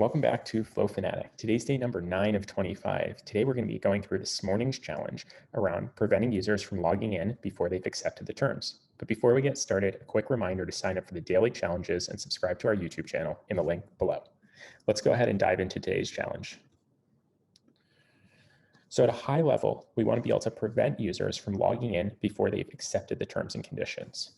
Welcome back to Flow Fanatic. Today's day number 9 of 25. Today we're going to be going through this morning's challenge around preventing users from logging in before they've accepted the terms. But before we get started, a quick reminder to sign up for the daily challenges and subscribe to our YouTube channel in the link below. Let's go ahead and dive into today's challenge. So at a high level, we want to be able to prevent users from logging in before they've accepted the terms and conditions.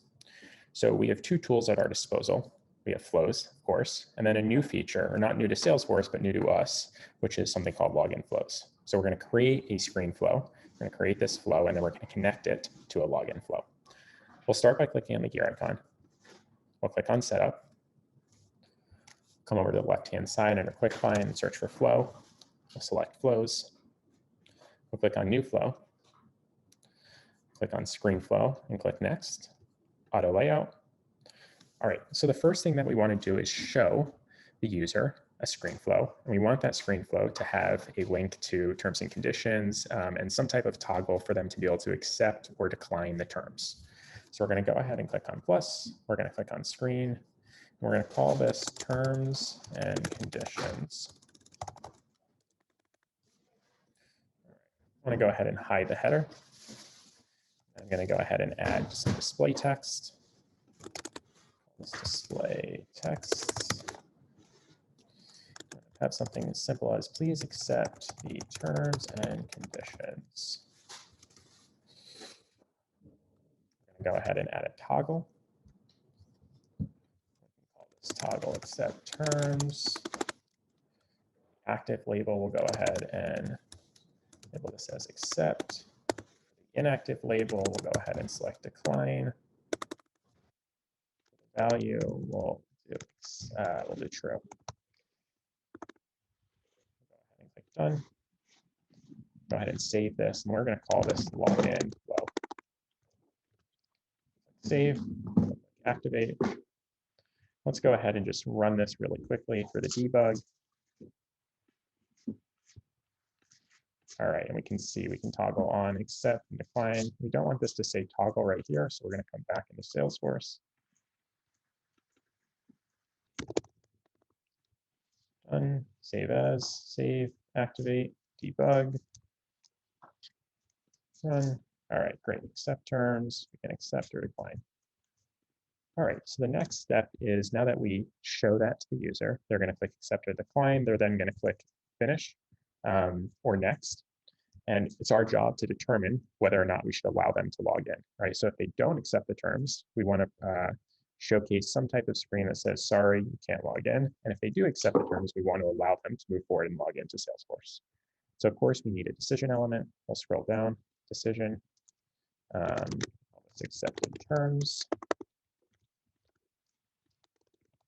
So we have two tools at our disposal. We have flows, of course, and then a new feature, or not new to Salesforce, but new to us, which is something called login flows. So we're going to create a screen flow. We're going to create this flow, and then we're going to connect it to a login flow. We'll start by clicking on the gear icon. We'll click on Setup. Come over to the left-hand side under Quick Find and search for Flow. We'll select Flows. We'll click on New Flow. Click on Screen Flow and click Next. Auto Layout. All right, so the first thing that we want to do is show the user a screen flow. And we want that screen flow to have a link to terms and conditions and some type of toggle for them to be able to accept or decline the terms. So we're going to go ahead and click on plus. We're going to click on screen. And we're going to call this terms and conditions. I'm going to go ahead and hide the header. I'm going to go ahead and add some display text. Display text. Have something as simple as please accept the terms and conditions. I'm going to go ahead and add a toggle. Call this toggle accept terms. Active label, we'll go ahead and label this as accept. The inactive label, we'll go ahead and select decline. Value we'll do true. Go ahead and click done. Go ahead and save this, and we're going to call this login flow. Save, activate. Let's go ahead and just run this really quickly for the debug. All right, and we can see we can toggle on accept and decline. We don't want this to say toggle right here, so we're going to come back into Salesforce. Done, save as, save, activate, debug, run. All right, great, accept terms, we can accept or decline. All right, so the next step is now that we show that to the user, they're gonna click accept or decline, they're then gonna click finish or next. And it's our job to determine whether or not we should allow them to log in, right? So if they don't accept the terms, we wanna showcase some type of screen that says, sorry, you can't log in. And if they do accept the terms, we want to allow them to move forward and log into Salesforce. So of course, we need a decision element. We'll scroll down, decision, accepted terms,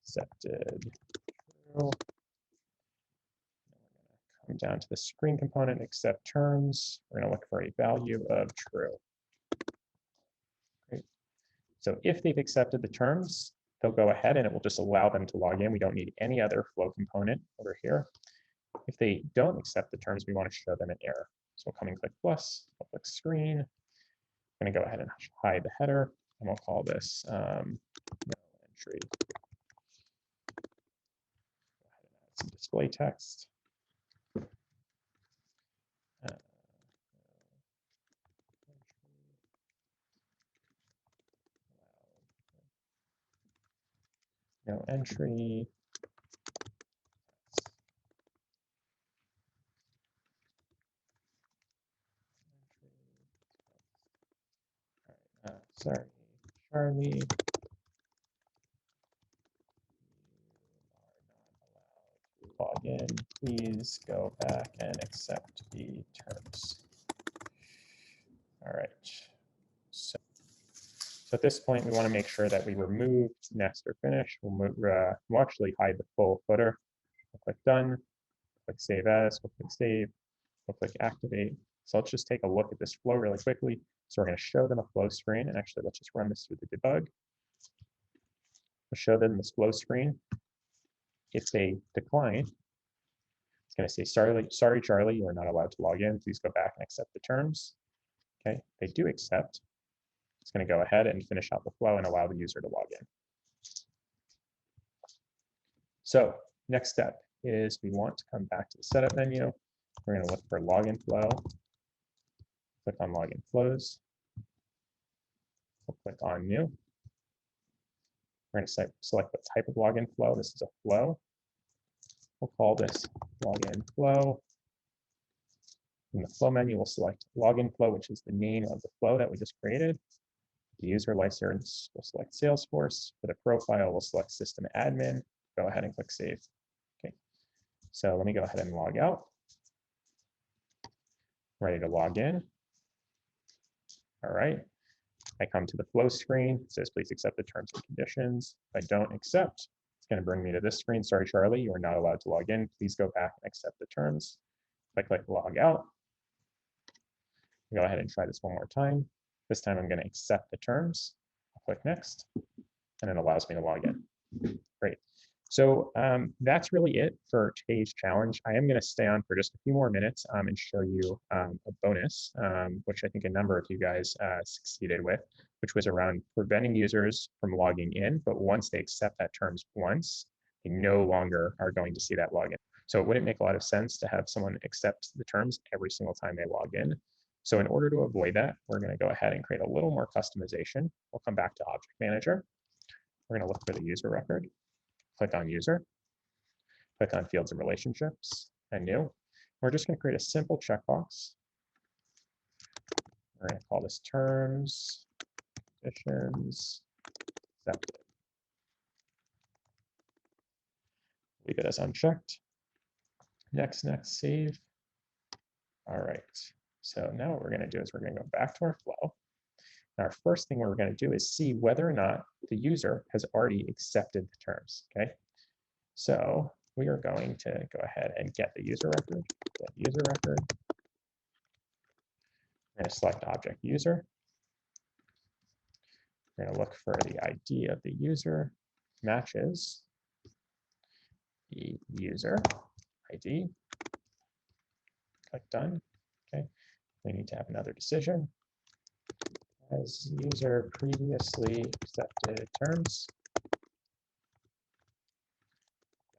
accepted true. We're going to come down to the screen component, accept terms. We're going to look for a value of true. So if they've accepted the terms, they'll go ahead and it will just allow them to log in. We don't need any other flow component over here. If they don't accept the terms, we want to show them an error. So we'll come and click plus, we'll click screen. I'm going to go ahead and hide the header, and we'll call this no entry. Go ahead and add some display text. No entry. All right, sorry, Charlie. You are not allowed to log in. Please go back and accept the terms. All right. So at this point, we want to make sure that we remove next or finish. We'll actually hide the full footer. We'll click done, click save as, we'll click save, we'll click activate. So let's just take a look at this flow really quickly. So we're going to show them a flow screen, and actually let's just run this through the debug. We'll show them this flow screen. If they decline, it's going to say, sorry, Charlie, you are not allowed to log in. Please go back and accept the terms. Okay, if they do accept, it's going to go ahead and finish out the flow and allow the user to log in. So next step is we want to come back to the setup menu. We're going to look for login flow. Click on login flows. We'll click on new. We're going to select the type of login flow. This is a flow. We'll call this login flow. In the flow menu, we'll select login flow, which is the name of the flow that we just created. The user license, we'll select Salesforce. For the profile, we'll select system admin. Go ahead and click save. Okay, so let me go ahead and log out. Ready to log in. All right, I come to the flow screen. It says, please accept the terms and conditions. If I don't accept, it's going to bring me to this screen. Sorry, Charlie, you are not allowed to log in. Please go back and accept the terms. If I click log out, go ahead and try this one more time. This time I'm going to accept the terms. I'll click next, and it allows me to log in. Great. So that's really it for today's challenge. I am going to stay on for just a few more minutes and show you a bonus, which I think a number of you guys succeeded with, which was around preventing users from logging in, but once they accept that terms once, they no longer are going to see that login. So it wouldn't make a lot of sense to have someone accept the terms every single time they log in. So in order to avoid that, we're going to go ahead and create a little more customization. We'll come back to Object Manager. We're going to look for the user record. Click on user, click on fields and relationships, and new. We're just going to create a simple checkbox. We're going to call this terms, conditions, accepted. Leave it as unchecked. Next, save. All right. So now what we're going to do is we're going to go back to our flow. Our first thing we're going to do is see whether or not the user has already accepted the terms, okay? So we are going to go ahead and get the user record, get user record. We're going to select object user. We're going to look for the ID of the user matches the user ID. Click done, okay? We need to have another decision. Has user previously accepted terms?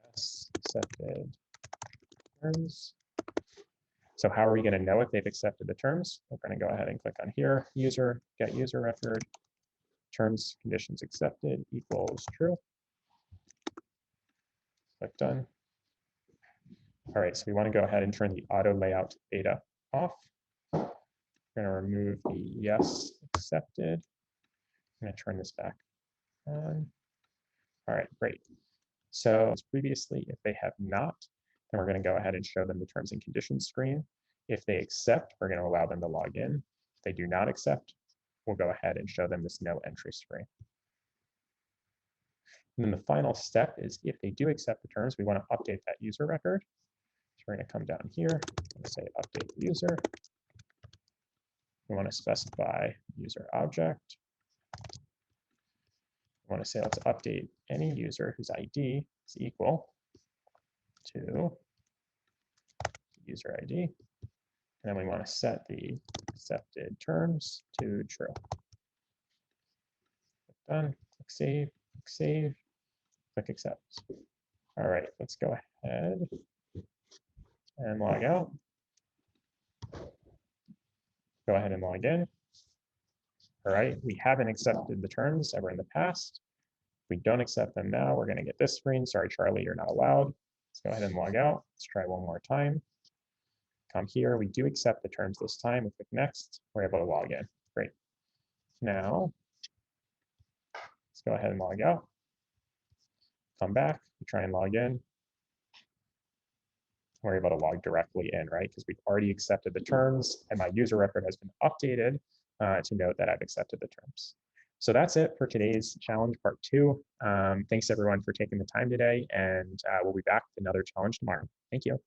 Yes, accepted terms. So how are we going to know if they've accepted the terms? We're going to go ahead and click on here, user, get user record, terms, conditions accepted equals true. Click done. All right, so we want to go ahead and turn the auto layout beta off. We're going to remove the yes accepted. I'm going to turn this back on. All right, great. So as previously, if they have not, then we're going to go ahead and show them the terms and conditions screen. If they accept, we're going to allow them to log in. If they do not accept, we'll go ahead and show them this no entry screen. And then the final step is if they do accept the terms, we want to update that user record. So we're going to come down here and say update user. We want to specify user object. We want to say let's update any user whose ID is equal to user ID. And then we want to set the accepted terms to true. Click done, click save, click accept. All right, let's go ahead and log out. Go ahead and log in. All right, we haven't accepted the terms ever in the past. If we don't accept them now, we're going to get this screen. Sorry, Charlie, you're not allowed. Let's go ahead and log out. Let's try one more time. Come here. We do accept the terms this time. We click next. We're able to log in. Great. Now, let's go ahead and log out. Come back. We try and log in. We're able to log directly in, right? Because we've already accepted the terms and my user record has been updated to note that I've accepted the terms. So that's it for today's challenge part 2. Thanks everyone for taking the time today, and we'll be back with another challenge tomorrow. Thank you.